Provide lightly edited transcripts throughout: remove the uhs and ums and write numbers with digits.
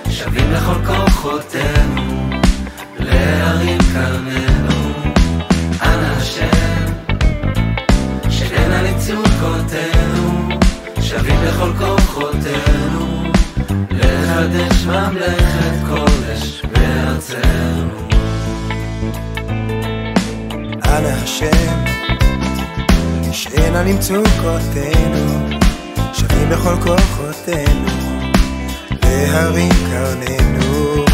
שווים לכל כוחותינו להרים קרננו. אנא השם שאינה לצוקותינו, שווים לכל כוחותינו לחדש ממלכת קודש בארצנו. אנא השם שאינה למצוקותינו, שווים לכל כוחותינו להרים קרננו.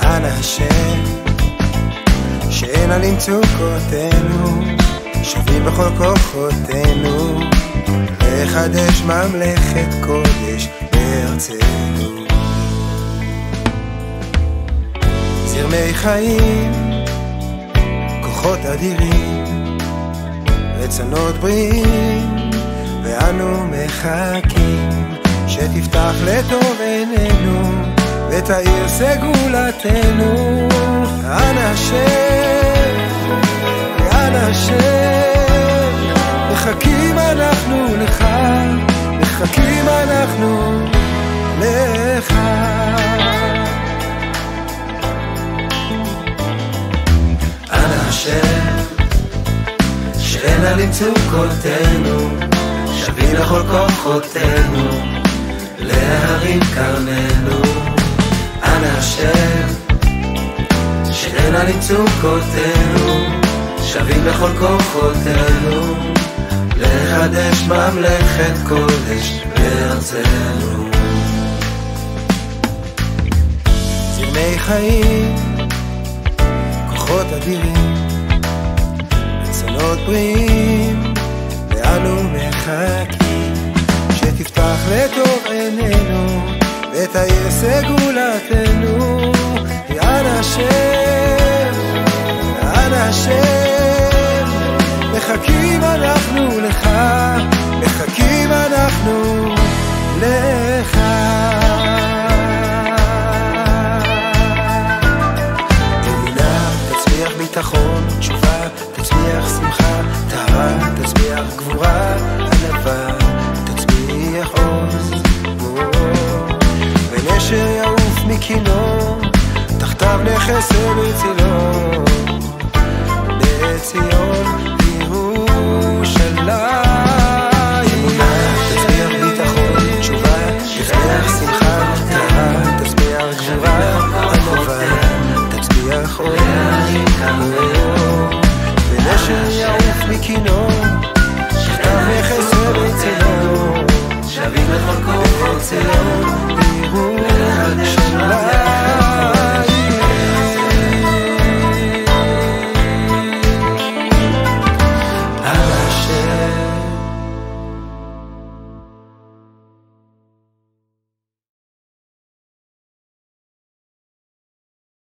אנא השם שאינה למצוקותינו, שווים בכל כוחותינו לחדש ממלכת קודש בארצנו. זרמי חיים, כוחות אדירים, רצונות בריאים, ואנו מחכים שתפתח לטוב עינינו ותאיר סגולתנו. אנא השם, אנא השם, מחכים אנחנו לך, מחכים אנחנו לך. אנא השם שאינה למצוקותינו, שווים לכל כוחותינו להרים קרננו. אנא השם שאינה למצוקותינו, שווים לכל כוחותינו לחדש ממלכת קודש בארצנו. זרמי חיים, כוחות אדירים, רצונות בריאים, ואנו מחכים שתפתח לטוב עינינו ותאיר סגולתנו. אנא השם, אנא השם, מחכים אנחנו לך, מחכים אנחנו לך. אמונה תצמיח ביטחון, תשובה תצמיח שמחה, טהרה תצמיח גבורה, ענווה תצמיח עוז, ונשר יעוף מקינו, תחתיו נחסה בצילו, לציון ירושלים. אמונה תצמיח ביטחון, תשובה תצמיח שמחה, טהרה תצמיח גבורה, ענווה תצמיח עוז, ונשר יעוף מקינו,